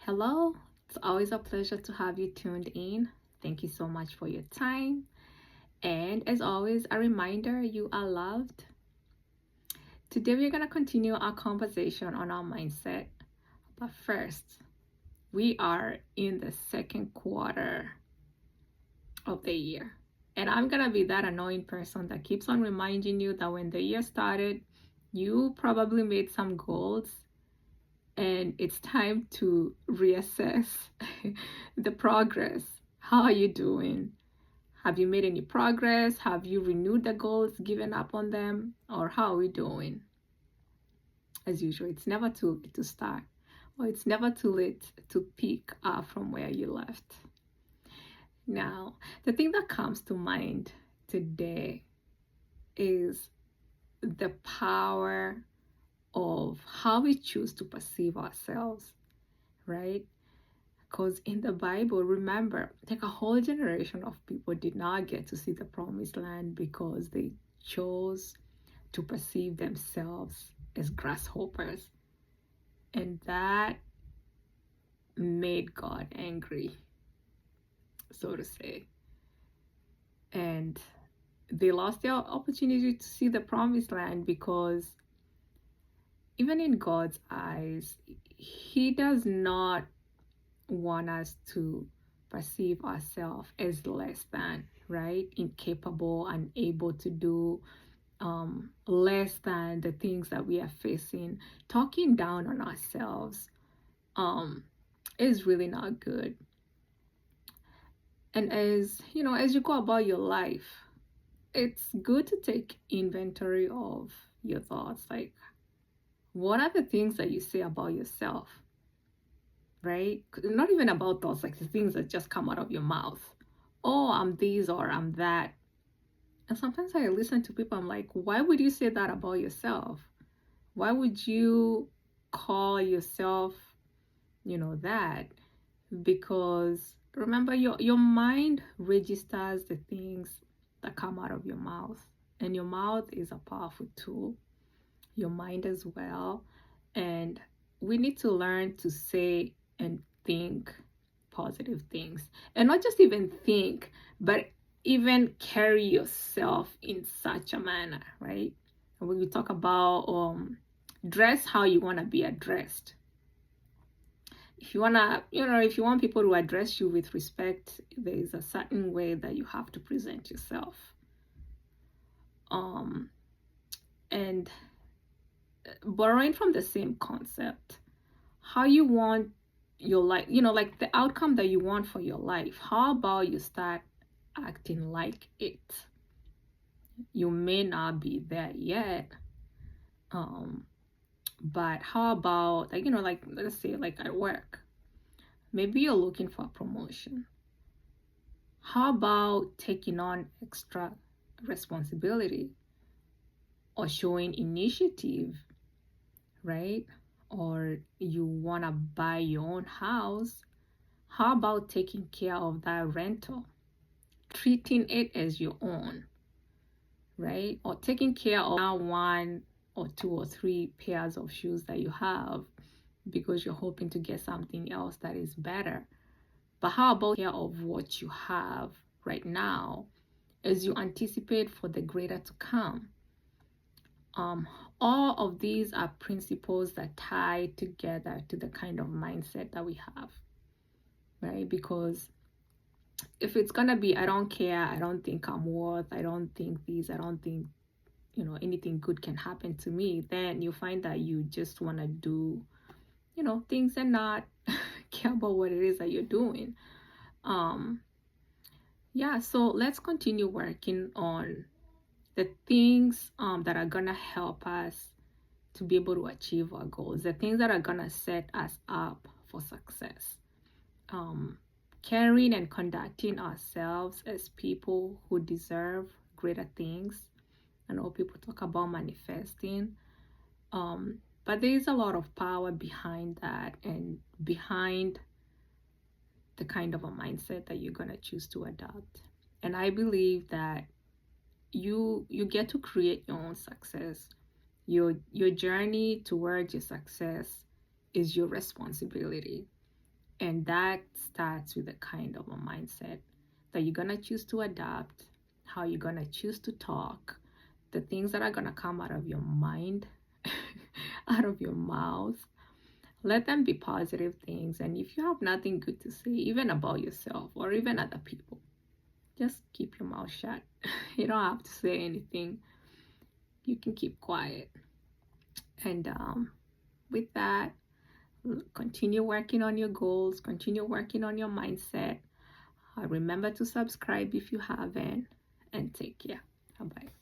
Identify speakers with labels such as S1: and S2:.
S1: Hello, it's always a pleasure to have you tuned in. Thank you so much for your time. And as always, a reminder you are loved. Today, we're going to continue our conversation on our mindset. But first, we are in the second quarter of the year. And I'm going to be that annoying person that keeps on reminding you that when the year started, you probably made some goals and it's time to reassess the progress. How are you doing? Have you made any progress? Have you renewed the goals, given up on them? Or how are we doing? As usual, it's never too late to start, or it's never too late to pick up from where you left. Now, the thing that comes to mind today is the power of how we choose to perceive ourselves, right? Because in the Bible, remember, like a whole generation of people did not get to see the promised land because they chose to perceive themselves as grasshoppers. And that made God angry, so to say. And they lost their opportunity to see the promised land because even in God's eyes, He does not want us to perceive ourselves as less than, right? Incapable, unable to do less than the things that we are facing. Talking down on ourselves is really not good. And as you go about your life, it's good to take inventory of your thoughts. Like, what are the things that you say about yourself? Right? Not even about thoughts, like the things that just come out of your mouth. Oh, I'm this or I'm that. And sometimes I listen to people, I'm like, why would you say that about yourself? Why would you call yourself, that? Because remember, your mind registers the things that come out of your mouth. And your mouth is a powerful tool. Your mind as well. And we need to learn to say and think positive things, and not just even think, but even carry yourself in such a manner, right? And when we talk about dress how you want to be addressed, if you want to, if you want people to address you with respect, there is a certain way that you have to present yourself. And borrowing from the same concept, how you want your life, like the outcome that you want for your life, how about you start acting like it? You may not be there yet, but how about, like let's say, like at work, maybe you're looking for a promotion. How about taking on extra responsibility or showing initiative, right? Or you want to buy your own house, how about taking care of that rental, treating it as your own, right? Or taking care of now 1 or 2 or 3 pairs of shoes that you have because you're hoping to get something else that is better. But how about care of what you have right now as you anticipate for the greater to come? All of these are principles that tie together to the kind of mindset that we have, right? Because if it's gonna be, I don't care, I don't think I'm worth, I don't think this, I don't think, anything good can happen to me, then you find that you just want to do, things and not care about what it is that you're doing. So let's continue working on the things that are gonna help us to be able to achieve our goals, the things that are gonna set us up for success. Caring and conducting ourselves as people who deserve greater things. I know people talk about manifesting, but there is a lot of power behind that and behind the kind of a mindset that you're gonna choose to adopt. And I believe that you get to create your own success. Your journey towards your success is your responsibility. And that starts with a kind of a mindset that you're going to choose to adopt, how you're going to choose to talk, the things that are going to come out of your mind, out of your mouth. Let them be positive things. And if you have nothing good to say, even about yourself or even other people, just keep your mouth shut. You don't have to say anything. You can keep quiet. And with that, continue working on your goals, continue working on your mindset. Remember to subscribe if you haven't, and take care. Bye bye.